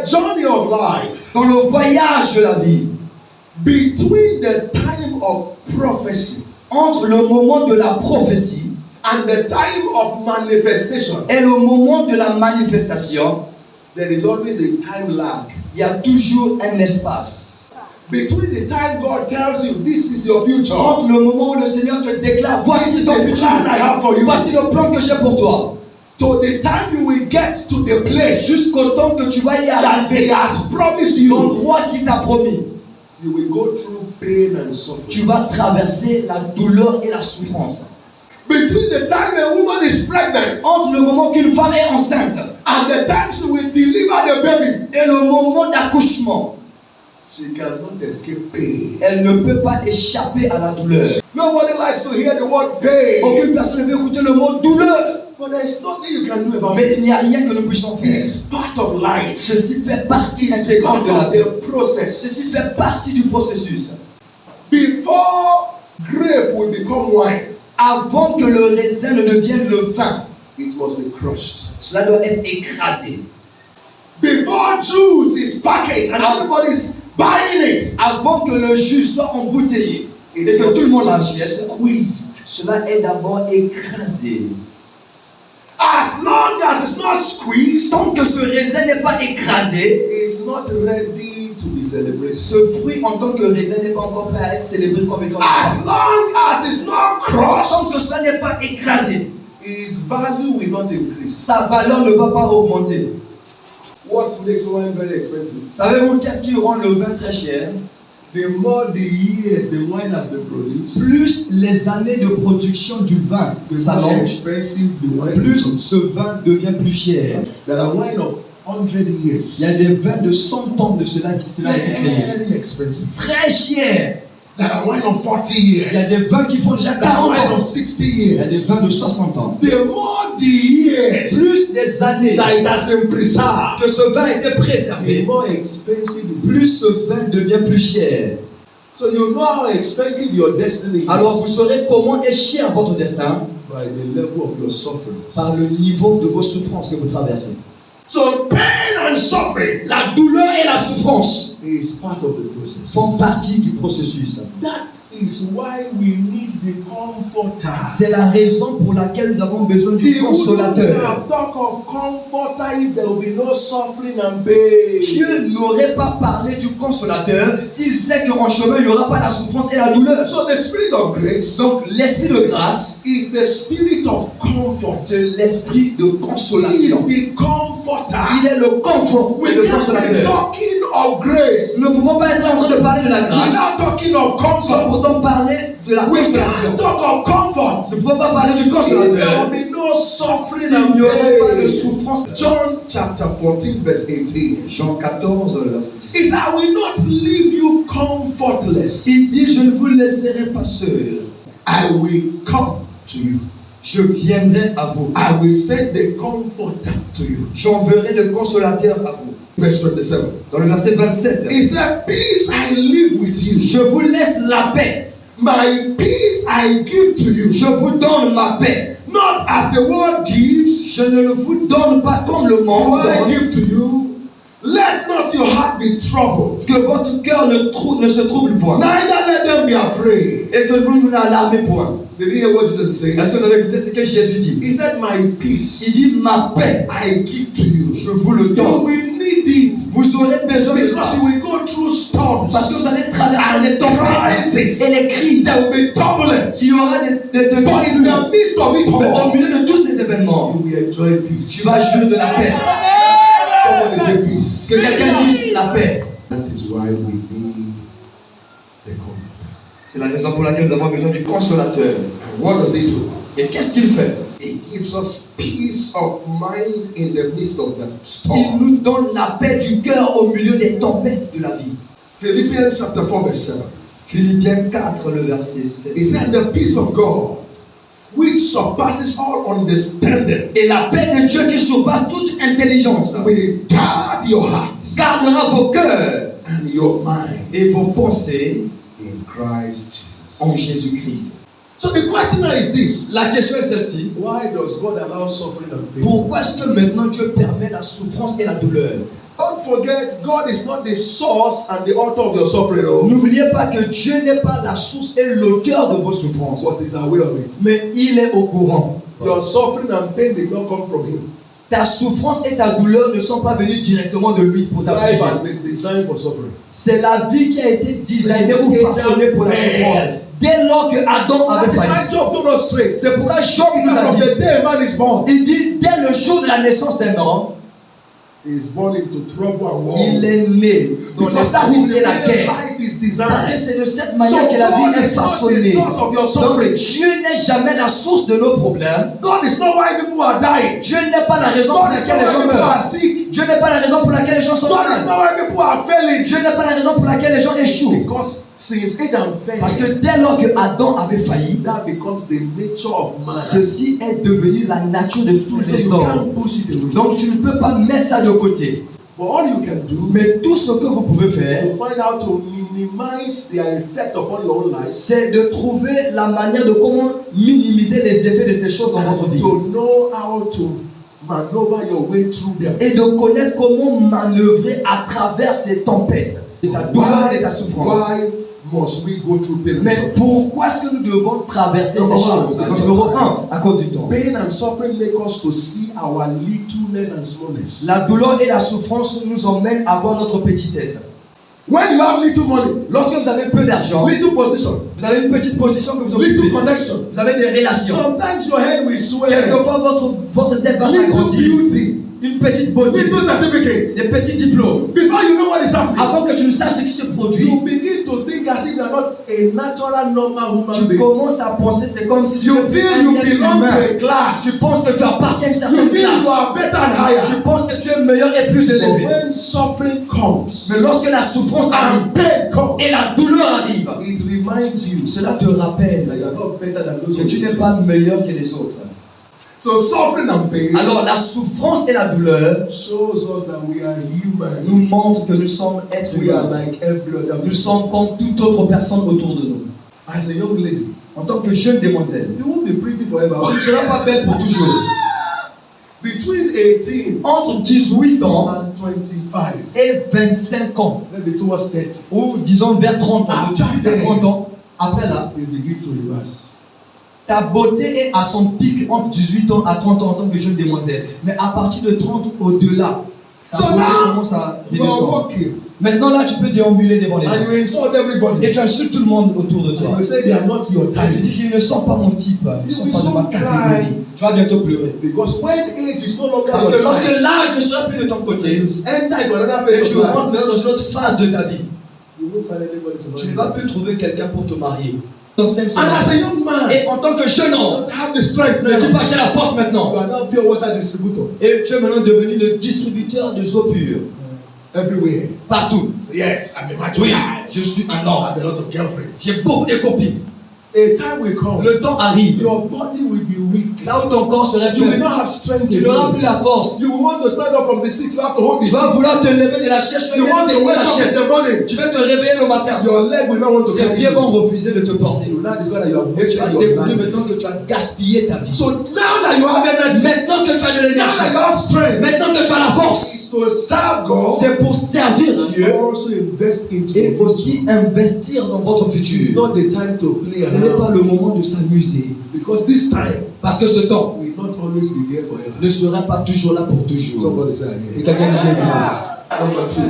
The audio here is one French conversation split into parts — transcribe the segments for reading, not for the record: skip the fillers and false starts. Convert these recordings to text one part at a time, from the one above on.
the journey of life, dans le voyage de la vie, between the time of prophecy entre le moment de la prophétie and the time of manifestation, et le moment de la manifestation, there is always a time lag. il y a toujours un espace. Between the time God tells you this is your future, Entre le moment où le Seigneur te déclare, voici ton futur, voici le plan que j'ai pour toi, to the time you will get to the place jusqu'au temps que tu vas y that arriver, He has promised you, l'endroit qu'il t'a promis, you will go through pain and suffering. tu vas traverser la douleur et la souffrance. Between the time a woman is pregnant Entre le moment qu'une femme est enceinte and the time she will deliver the baby, et le moment d'accouchement, she cannot escape pain. elle ne peut pas échapper à la douleur. Nobody likes to hear the word pain. Aucune personne ne veut écouter le mot douleur. But there is nothing you can do about Mais it. il n'y a rien que nous puissions faire. It's part of life. Ceci fait partie It's intégrante part de la of vie. the process. Ceci fait partie du processus. Before grape will become wine, Avant que le raisin ne devienne le vin, it must be crushed. cela doit être écrasé. Before juice is packaged and everybody is buying it, Avant que le jus soit embouteillé et que tout le monde l'achète, squeezed. cela est d'abord écrasé. As long as it's not squeezed, Tant que ce raisin n'est pas écrasé, it's not ready to be celebrated. ce fruit en tant que raisin n'est pas encore prêt à être célébré comme étant As le long as it's not Tant que crushed, cela n'est pas écrasé, its value will not increase. sa valeur ne va pas augmenter. What makes wine very expensive? Savez-vous qu'est-ce qui rend le vin très cher? The more the years the wine has been produced, Plus les années de production du vin the more s'allongent, expensive the wine plus becomes. ce vin devient plus cher. There are wine of 100 years. Il y a des vins de 100 ans de cela qui s'est créé. Very expensive. Très cher. There are wine of 40 Il y a years. des vins qui font déjà There are 40 wine ans. of 60 Il y a des years. vins de 60 ans. The more the years Plus des années that it has been preserved, que ce vin a été the préservé, more expensive it is. plus ce vin devient plus cher. So you know how expensive your destiny is Alors vous saurez comment est cher votre destin by the level of your suffering. par le niveau de vos souffrances que vous traversez. So pain and suffering La douleur et la souffrance is part of the process. font partie du processus. That is why we need the comforter. C'est la raison pour laquelle nous avons besoin du He wouldn't consolateur. have talk of comforter if there will be no suffering and pain. Dieu n'aurait pas parlé du consolateur s'il sait qu'en chemin il n'y aura pas la souffrance et la douleur. So the spirit of grace Donc l'esprit de grâce, is the spirit of comfort. c'est l'esprit de He is consolation. the comforter. Il est le confort et We le can't be consolateur. talking of grace Nous ne pouvons pas être là en train de parler de la grâce without talking of sans comfort. pourtant parler de la We consolation. can't talk of comfort. Nous ne pouvons pas parler du There consolateur will be no suffering s'il and n'y aurait pas de pain. souffrance. John chapter 14 verse 18. Jean 14, verset 10. He said, I will not leave you comfortless. Il dit, je ne vous laisserai pas seul. I will come to you. Je viendrai à vous. I will send the comforter to you. J'enverrai le consolateur à vous. Verse 27. Dans le verset 27, He said, peace I live with you. je vous laisse la paix. My peace I give to you. Je vous donne ma paix. Not as the world gives, Je ne le vous donne pas comme le monde I donne. give to you. Let not your heart be troubled. Que votre cœur ne se trouble point. Neither let them be afraid. Et que vous ne vous alarmez point. Did you hear what Jesus is saying? Est-ce que vous avez écouté ce que Jésus dit? He said, my peace Il dit, ma paix, I give to you. je vous le You donne. will need it Vous aurez besoin de because ça. you will go through storms. Parce que vous allez traverser les tempêtes et les crises. There will be turbulence. Il y aura des But in the midst of it Mais au all, milieu de tous ces événements, you will enjoy peace. tu vas jouir de la paix. Somebody say peace. Que quelqu'un dise la paix. That is why we need the comforter. C'est la raison pour laquelle nous avons besoin du consolateur. And what does he do? Et qu'est-ce qu'il fait? He gives us peace of mind in the midst of the Il storm. nous donne la paix du cœur au milieu des tempêtes de la vie. Philippians chapter 4 verse 7. Philippiens 4, le verset 7. He said, the peace of God, which surpasses all understanding, Et la paix de Dieu qui surpasse toute intelligence will guard your hearts gardera vos cœurs and your mind et vos pensées in Christ Jesus. en Jésus-Christ. So the question now is this. La question est celle-ci. Why does God allow suffering and pain? Pourquoi est-ce que maintenant Dieu permet la souffrance et la douleur? Don't forget, God is not the source and the author of your suffering. N'oubliez pas que Dieu n'est pas la source et l'auteur de vos souffrances. But is aware of it. Mais il est au courant. Your suffering and pain did not come from Him. Ta souffrance et ta douleur ne sont pas venues directement de lui pour ta Life souffrance. has been designed for suffering. C'est la vie qui a été designée ou façonnée pour la souffrance. Dès lors que Adam avait That is failli. why Job told us straight. C'est pourquoi Job He nous said, a from dit, the day a man is born, il dit, dès le jour de la naissance d'un homme, he is born into trouble and war. il est né dans les Because that is troubles the et la way guerre. life is Parce que designed. c'est de cette manière So que la vie God est is not the façonnée. source of your Donc suffering. Dieu n'est jamais la source de nos problèmes. God is not why people are dying. Dieu n'est pas la raison pour God is laquelle not les gens why people are meurent. sick. Dieu n'est pas la raison pour laquelle les gens sont God is malades. not why people are failing. Dieu n'est pas la raison pour laquelle les gens échouent. Because since Adam Parce que fell, dès lors que Adam avait failli, that becomes the nature of man. ceci est devenu la nature de tous So les you hommes. can't push it away. Donc tu ne peux pas mettre ça de côté. But all you can do Mais tout ce que vous pouvez is faire, to find out to minimize their effect upon your own life. c'est de trouver la manière de comment minimiser les effets de ces choses dans votre vie. To know how to maneuver your way through them. Et de connaître comment manœuvrer à travers ces tempêtes de ta douleur et de ta souffrance. Why must we go through pain and Mais suffering? pourquoi est-ce que nous devons traverser ces choses? Numéro 1, à cause du temps. Pain and suffering make us to see our littleness and smallness. La douleur et la souffrance nous emmènent à voir notre petitesse. When you have little money, Lorsque vous avez peu d'argent, little position, vous avez une petite position que vous little occupez, connection, vous avez des relations. sometimes your head will swell. Quelquefois, votre tête va Little s'agrandir. beauty, Une petite beauté, little certificate. des petits diplômes. Before you know what is happening, Avant que tu ne saches ce qui se produit, you begin to think as if you are not a natural normal human tu being. commences à penser, c'est comme si tu You étais feel un you être belong humain. to a class. Tu penses que tu appartiens à une You certaine feel classe. you are better and higher. Tu penses que tu es meilleur et plus But élevé. when suffering comes Mais lorsque la souffrance arrive and pain comes, et la douleur arrive, it reminds you cela te rappelle that you are not better than those que who tu n'es are pas meilleur que les autres. So suffering and pain Alors la souffrance et la douleur shows us that we are human. nous montrent que nous sommes êtres We are humains. like every other Nous person. sommes comme toute autre personne autour de nous. As a young lady, En tant que jeune demoiselle, you won't be pretty forever. tu ne seras pas belle pour toujours. Between 18 Entre 18 ans and 25, et 25 ans, maybe towards 30, ou disons vers 30 ans, de 18 à 30 ans, après là, you begin to reverse. ta beauté est à son pic entre 18 ans à 30 ans en tant que jeune demoiselle. Mais à partir de 30 au-delà, ta So beauté now, commence à you are redescendre. walking Maintenant là, tu peux déambuler devant les gens. and you insult everybody. Et tu insultes tout le monde autour de toi. You say they are not your Et tu dis type. qu'ils ne sont pas mon type, ils ne sont pas de ma catégorie. Tu vas bientôt pleurer. Because when age is no longer Parce your que lorsque type, l'âge ne sera plus de ton côté, you enter into another et phase tu of life, rentres maintenant dans une autre phase de ta vie, you won't find anybody to tu ne marry. vas plus trouver quelqu'un pour te marier. Enseigne And as a cela. young man, Et en tant que jeune you homme, don't have the strength ne dis now. pas j'ai la force You maintenant. are now pure water distributor Et tu es maintenant devenu le distributeur de eau pure. everywhere. Partout. So yes, I'm a mature Oui, guy. je suis un I homme. have a lot of girlfriends. J'ai beaucoup de copines. A time will come. Le temps arrive. Your body will be weak. Là où ton corps serait You will faible, not have strength tu to n'auras do plus it. la force. You will want to stand up from the seat. You have to hold the Tu vas seat. vouloir te lever de la chaise, tu You vas want to tenir wake la up in chaise. the morning. Tu vas te réveiller le matin. Your leg will not want to Tes carry pieds you. vont refuser de te porter. You will not discover that you have Et tu vas wasted your découvrir life. maintenant que tu as gaspillé ta vie. So now that you have energy, Maintenant que tu as de now that you l'énergie, have strength, maintenant que tu as la force, it's to serve God c'est pour servir Dieu and also invest into et it. aussi investir dans votre It's futur. not the time to play Ce n'est pas around le moment de s'amuser. because this time Parce que ce temps will not always be there forever. ne sera pas toujours là pour toujours. Somebody say Et amen. quelqu'un dit amen. Number two,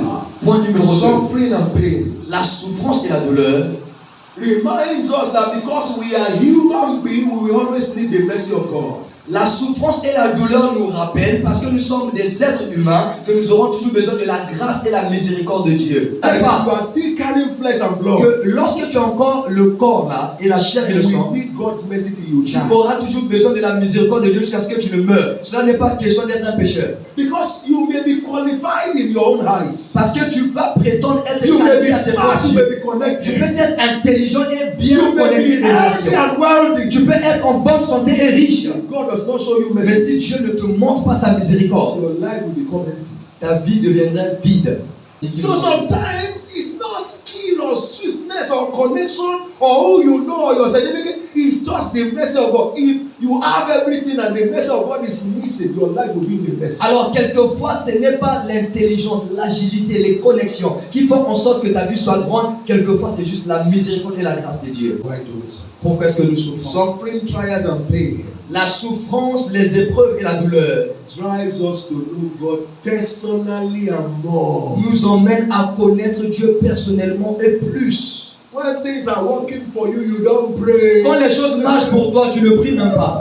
Point numéro 2. suffering and pain La souffrance et la douleur reminds us that because we are human beings, we will always need the mercy of God. La souffrance et la douleur nous rappellent, parce que nous sommes des êtres humains, que nous aurons toujours besoin de la grâce et la miséricorde de Dieu. And Et pas you are still carrying flesh and blood. que lorsque tu as encore le corps là, et la chair et le sang, We need God's mercy till you tu die. auras toujours besoin de la miséricorde de Dieu jusqu'à ce que tu ne meurs. Cela n'est pas question d'être un pécheur. Because you may be qualified in your own eyes. Parce que tu vas prétendre être You may qualifié be à tes smart, propres you yeux. may be Tu connected. peux être intelligent et bien You may connecté be des healthy relations. and wealthy. Tu peux être en bonne santé et riche. God does not show you Mais mercy. si Dieu ne te montre pas sa miséricorde, Your life will become empty. ta vie deviendrait vide. So sometimes it's not skill or swiftness or connection or who you know or your certificate. It's just the mercy of God. If you have everything and the mercy of God is missing, your life will be in a mess. Alors quelquefois, ce n'est pas l'intelligence, l'agilité, les connexions qui font en sorte que ta vie soit grande. Quelquefois, c'est juste la miséricorde et la grâce de Dieu. Why do we suffer? Pourquoi est-ce que nous souffrons? Suffering, trials, and pain La souffrance, les épreuves et la douleur drives us to know God personally and more. nous emmènent à connaître Dieu personnellement et plus. When things are working for you, you don't pray. Quand les choses marchent pour toi, tu ne pries même pas.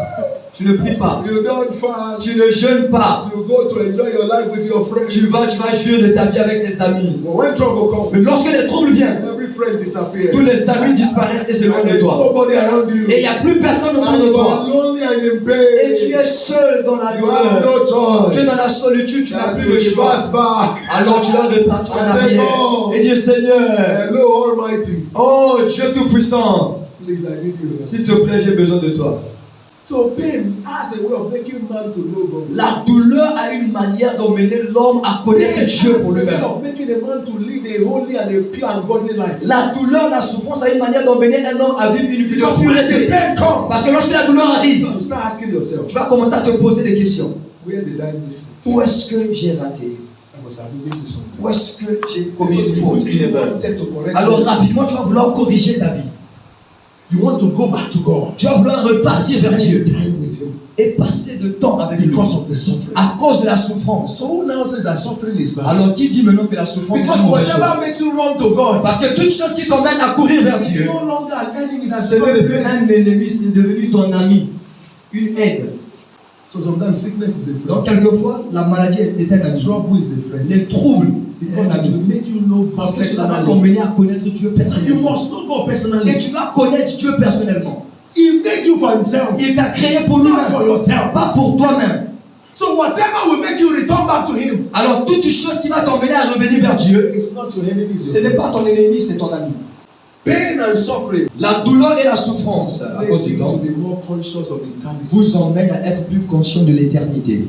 Tu ne pries pas. You don't fast. Tu ne jeûnes pas. You go to enjoy your life with your friends. Tu vas jouir de ta vie avec tes amis. But when trouble comes, Mais lorsque les troubles viennent, every friend disappears. tous les amis disparaissent et s'éloignent de There's toi. nobody around you. Et il n'y a plus personne autour And de you toi. are lonely and in Et tu pain. es seul dans la You have douleur. no choice. Tu es dans la solitude, tu n'as And plus you de choix. reverse back. Alors tu dois repartir en I say, arrière God. et dire Seigneur, Hello, Almighty. oh Dieu Tout-Puissant, Please, I need you. s'il te plaît, j'ai besoin de toi. So pain has a way of making man to know God. La douleur a une manière d'emmener l'homme à connaître Pain Dieu has pour a way lui-même. of making a man to live a holy and a pure and godly life. La douleur, la souffrance a une manière d'emmener un homme à vivre une vie de Because when the pureté. pain comes, Parce que lorsque la douleur arrive, you start asking yourself, tu vas commencer à te poser des questions. where did I miss it? Où est-ce que j'ai raté? I must have missed something. Où est-ce que j'ai commis une faute, une erreur? wanted to correct Alors it. rapidement, tu vas vouloir corriger ta vie. You want to go back to God. Tu vas vouloir repartir vers Dieu Time with Him et passer de temps avec lui because of the suffering. à cause de la souffrance. So who now says that suffering is bad? Alors qui dit maintenant que la souffrance est Because une mauvaise chose? whatever makes you run to God, Parce que toute chose qui t'emmène à courir vers it's Dieu, no longer an enemy that's ce n'est become a plus friend. un ennemi, c'est devenu ton ami, une aide. So sometimes sickness is a Donc friend. quelquefois, la maladie est un ami. Trouble is a friend. Les troubles, c'est Because un it will ami. make you know God Parce que cela va personally. t'emmener à connaître Dieu And you personnellement. must know God Et personally. tu dois connaître Dieu personnellement. He made you for Himself, Il t'a créé pour not for lui-même, yourself. pas pour toi-même. So whatever will make you return back to Him, Alors toute chose qui va t'emmener à revenir vers Dieu, it's not your enemy. it's ce your n'est pas ton ennemi, c'est ton ami. Pain and suffering La douleur et la souffrance, à cause make du you to temps, be more conscious of eternity. vous emmènent à être plus conscient de l'éternité.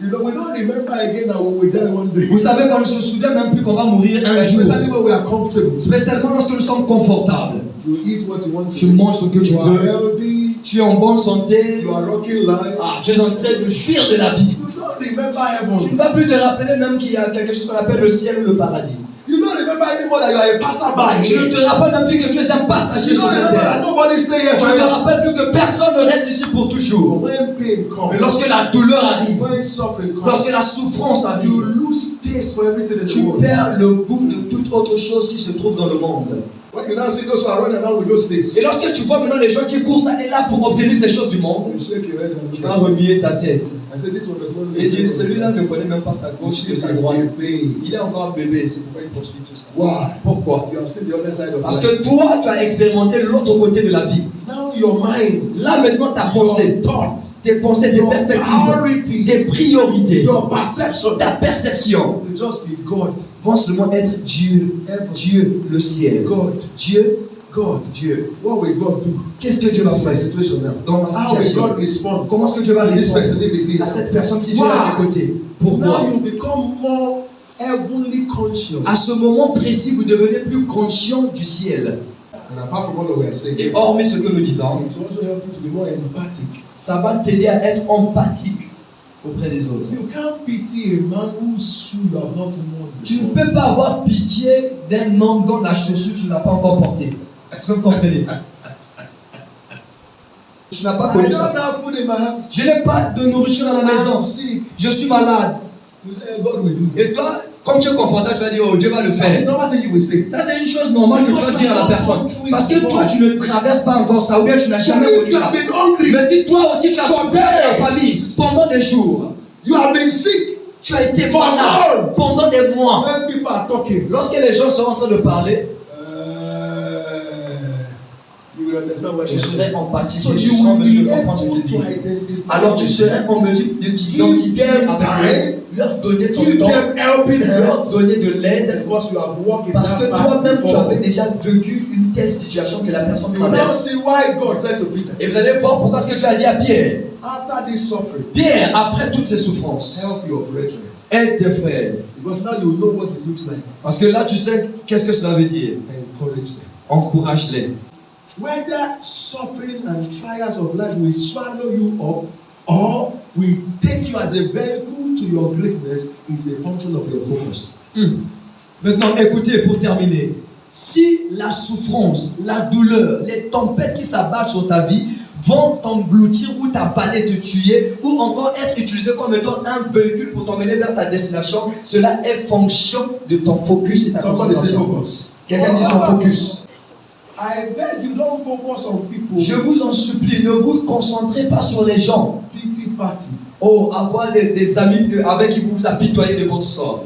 You know, we don't remember again that when we die one day. Vous savez qu'on ne se souvient même plus qu'on va mourir un jour. Especially when we are comfortable. Spécialement lorsque nous sommes confortables. You eat what you want to Tu eat. manges ce que tu You are veux. healthy. Tu es en bonne santé. You are rocking life. Ah, tu es en train de jouir de la vie. You don't remember Tu ne heaven. vas plus te rappeler même qu'il y a quelque chose qu'on appelle le ciel ou le paradis. You don't remember anymore that you are a passerby. Tu ne te rappelles même plus que tu es un passager You sur don't cette remember that terre. nobody stay here Tu ne te forever. rappelles plus que personne ne reste ici pour But toujours. when pain Mais comes, lorsque la douleur arrive, when suffering comes, lorsque la souffrance you arrive, lose taste for everything in the tu world. perds le goût de toute autre chose qui se trouve dans le monde. When you now see those who are running around with those things, Et lorsque tu vois maintenant les gens qui courent ça et là pour obtenir ces choses du monde, you shake your head and tu look vas at it. remuer ta tête I said, this one does not et dire live. celui-là ne connaît même pas sa gauche de sa droite. Pain. Il est encore un bébé, c'est pourquoi il poursuit tout ça. Why? Pourquoi? You have seen the other side of Parce life. que toi, tu as expérimenté l'autre côté de la vie. Now your mind, Là maintenant, ta pensée, your thought, tes pensées, tes your perspectives, priorities, tes priorités, your perception ta perception will just be God, vont seulement être Dieu, Dieu, le ciel. God, Dieu, God. Dieu. What will God do? Qu'est-ce que Dieu va This is my faire situation now. dans ma How will situation? God respond Comment est-ce que Dieu va to this person répondre if he's à here? cette personne si Dieu est à mes côtés? Now Pourquoi? you become more heavenly conscious. À ce moment précis, vous devenez plus conscient du ciel. And apart from what we are saying, Et hormis ce que nous disons, it will also help you to be more empathic. ça va t'aider à être empathique auprès des autres. You can't pity a man whose shoe you have not worn Tu ne before. peux pas avoir pitié d'un homme dont la chaussure tu n'as pas encore portée. Est-ce que vous comprenez? Tu n'as pas I connu don't ça. have food in my house. Je n'ai pas de nourriture dans la maison. I'm sick. Je suis malade. You say God will do it. Et toi, comme tu es confortable, tu vas dire, oh, Dieu va le And it's faire. normal thing you will say. Ça, c'est une chose normale que tu vas dire à la personne. Parce que toi, tu ne traverses pas encore ça, ou bien tu n'as jamais If connu you ça. have been hungry, Mais si toi aussi tu as souffert dans la famille pendant des jours, you have been sick. tu as été For malade months. pendant des mois. When people are talking, Lorsque les gens sont en train de parler, you will understand what tu they're saying. serais empathique, So tu you seras en will mesure de be comprendre ce able qu'ils to disent. identify. Alors tu serais en mesure de t'identifier them avec eux, leur donner ton Give temps, them helping leur hands. donner de l'aide, Because you have walked in parce que that path toi-même tu before. avais déjà vécu une telle situation que la personne You will now traverse. see why God said to Peter, Et vous allez voir pourquoi ce que tu as dit à Pierre. after this suffering, Pierre, après toutes ces souffrances, help your brethren. aide tes frères. Because now you know what it looks like. Parce que là, tu sais qu'est-ce que cela veut dire. Encourage them. Encourage-les. Whether suffering and trials of life will swallow you up or will take you as a vehicle to your greatness is a function of your focus. Maintenant, écoutez, pour terminer. Si la souffrance, la douleur, les tempêtes qui s'abattent sur ta vie vont t'engloutir ou t'avaler, te tuer, ou encore être utilisé comme étant un véhicule pour t'emmener vers ta destination, cela est fonction de ton focus et ta concentration. Quelqu'un dit son focus. I beg you, don't focus on people. Je vous en supplie, ne vous concentrez pas sur les gens. Pity party. Oh, avoir des amis avec qui vous vous apitoyez de votre sort.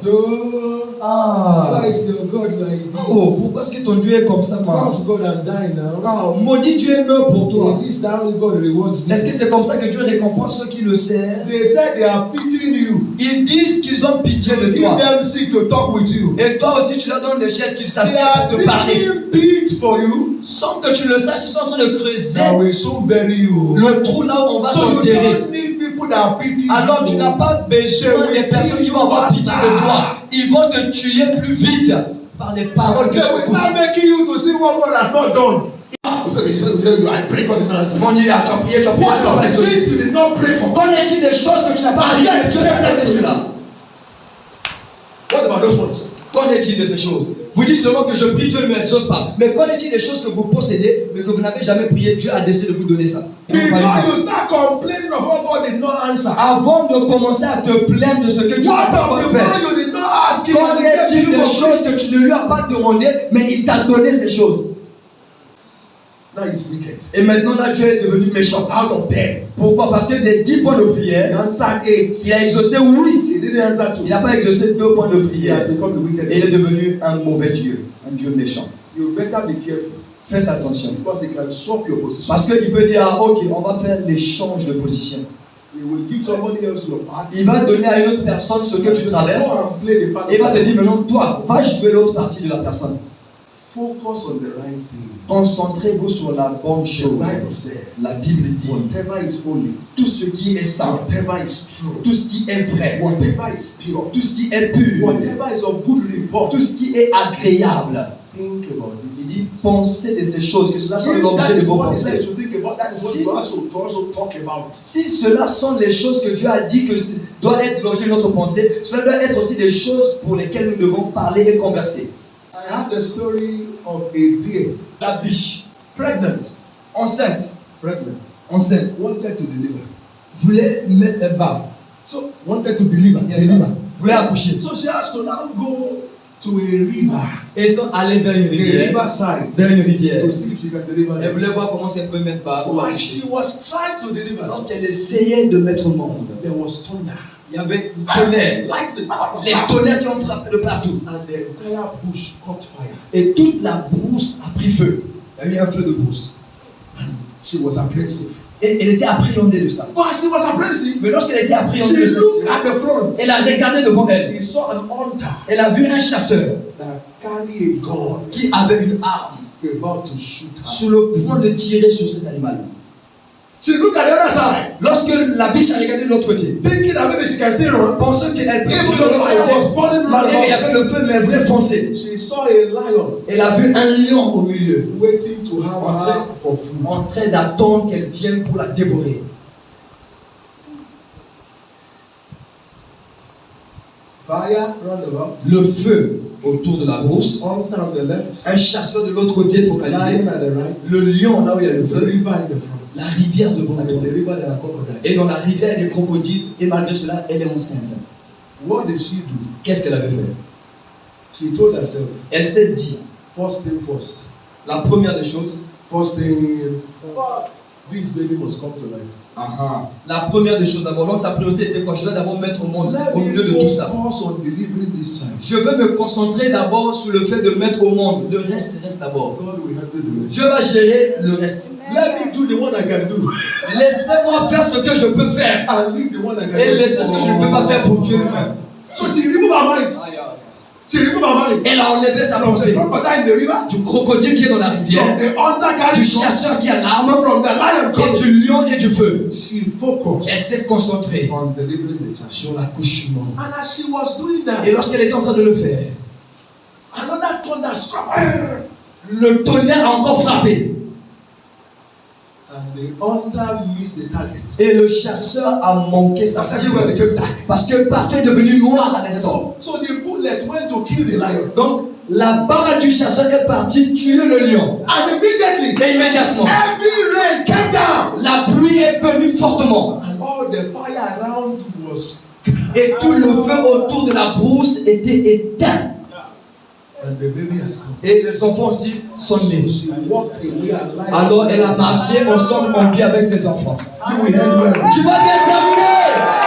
Why is your God like this? Oh, pourquoi est-ce que ton Dieu est comme ça, man? Curse God and die now. Oh, maudit Dieu meurt pour toi. Is this how God rewards me? Est-ce que c'est comme ça que Dieu récompense ceux qui le servent? They said they are pitying you. Ils disent qu'ils ont pitié de Give toi. them seat to talk with you. Et toi aussi, tu leur donnes des chaises qu'ils They s'assiedent are pour te parler. digging pit for you. Sans que tu le saches, ils sont en train de creuser They will soon bury you. le trou là où on va So you t'enterrer. don't need people that are pitying Alors you. tu n'as pas besoin des personnes qui vont avoir pitié de toi. Ils vont te tuer plus vite par les paroles que They will tu start écoutes. making you to see what God has not done. I pray God did not answer. Mon Dieu, ah, tu as prié, tu vas What pas of the exaucer. things you did not pray for? Qu'en est-il des choses que tu n'as pas prié, mais Dieu t'a donné cela? What about those ones? Qu'en est-il de ces choses? Vous dites seulement que je prie, Dieu ne m'exauce pas. Mais qu'en est-il des choses que vous possédez, mais que vous n'avez jamais prié, Dieu a décidé de vous donner ça? Before you start complaining of what God did not answer. Avant de commencer à te plaindre de ce que Dieu n'a What pas of the fait, man you did not ask him? qu'en and he gave est-il you des for free? choses que tu ne lui as pas demandé, mais il t'a donné ces choses? Now he's wicked. Et maintenant là, Dieu est devenu méchant. Out of 10, Pourquoi? Parce que des 10 points de he prière, answered 8. il a exaucé 8. He didn't answer 2. Il n'a pas exaucé 2 points de He has prière. become the wicked. Et il est devenu un mauvais Dieu, un Dieu méchant. You better be careful Faites attention. because he can swap your position. Parce qu'il peut dire, ah, ok, on va faire l'échange de position. He will give somebody else your part. Il va donner à une autre personne ce que tu traverses. Go and play the part. Et il va te dire, maintenant, toi, va jouer l'autre partie de la personne. Focus on the right thing. Concentrez-vous sur la bonne The chose. Bible says, La Bible dit, whatever is holy, tout ce qui est saint, whatever is true, tout ce qui est vrai, whatever is pure, tout ce qui est pur, whatever is of good report, tout ce qui est agréable. think about Il this. dit, pensez de ces choses, que cela soit If l'objet that de is vos what he said pensées. to think about, that is what Si- you also talk about. Si cela sont les choses que Dieu a dit que doit être l'objet de notre pensée, cela doit être aussi des choses pour lesquelles nous devons parler et converser. I have the story of a deer, La biche, pregnant, enceinte, wanted to deliver. voulait mettre un bas, So, wanted to deliver. voulait accoucher. So she has to now go to a river, Et ils sont allés vers une a rivière, riverside, to see if she can deliver Elle them. voulait voir comment ça peut mettre bas pour While accoucher. she was trying to deliver them, Lorsqu'elle essayait de mettre au monde, there was thunder, il y avait une tonnerre, lightning, les tonnerres qui ont frappé de partout. and the entire bush caught fire. Et toute la brousse a pris feu. Il y a eu un feu de brousse. And she was apprehensive. Et elle était appréhendée de ça. But she was apprehensive. Mais lorsqu'elle était appréhendée de She ça, looked at the front. elle a regardé devant elle. She saw an hunter Elle a vu un chasseur that carried a gun qui avait une arme about to shoot her. sur le point de tirer sur cet animal. She looked at the other side, Lorsque la biche a regardé de l'autre côté, thinking that maybe she can still run. pensant qu'elle pouvait If de the l'autre fire was côté, burning malgré qu'il y round avait le feu, mais elle voulait foncer. she saw a lion Elle a vu un lion au milieu, waiting to have her for food. en train d'attendre qu'elle vienne pour la dévorer. Fire roundabout, Le feu autour de la brousse, hunter on the left, un chasseur de l'autre côté focalisé, lion at the right, le lion là où il y a le the feu, river in the front. la rivière devant And in toi. the river there are crocodiles. Et dans la rivière, il y a des crocodiles, et malgré cela, elle est enceinte. What did she do? Qu'est-ce qu'elle avait fait? She told herself, Elle s'est dit, first thing first. la première des choses, First thing first. This baby must come to life. la première des choses d'abord, donc sa priorité était quoi? Je dois d'abord mettre au monde, Let au milieu de me tout ça. focus on delivering this child. Je veux me concentrer d'abord sur le fait de mettre au monde. Le reste reste d'abord. God will handle the rest. Dieu va gérer le reste. Let me do the one I can do. Laissez-moi faire ce que je peux faire. And leave the one I can Et do. laissez ce que je ne peux pas faire pour Dieu lui-même. So she removed her mind. She removed her mind. Elle a enlevé sa From the pensée. crocodile in the river. Du crocodile qui est dans la From rivière, the hunter du carrying gun. chasseur qui a l'arme, From the lion et coming. du lion et du feu. She focused Elle s'est concentrée on delivering the child. sur l'accouchement. And as she was doing Et that, lorsqu'elle était en train de le faire, another thunder struck. le tonnerre a encore frappé. the hunter missed the target. Et le chasseur a manqué sa That's cible. everywhere became dark. Parce que partout est devenu noir à l'instant. So the bullet went to kill the lion. Donc, la balle du chasseur est partie tuer le lion. And immediately, Et immédiatement, heavy rain came down. la pluie est venue fortement. And all the fire around was Et tout le feu autour de la brousse était éteint. and the baby has come. Et les enfants aussi sont nés. She walked away alive. Alors elle a marché ensemble en vie avec ses enfants. You will end well. Tu vas bien terminer.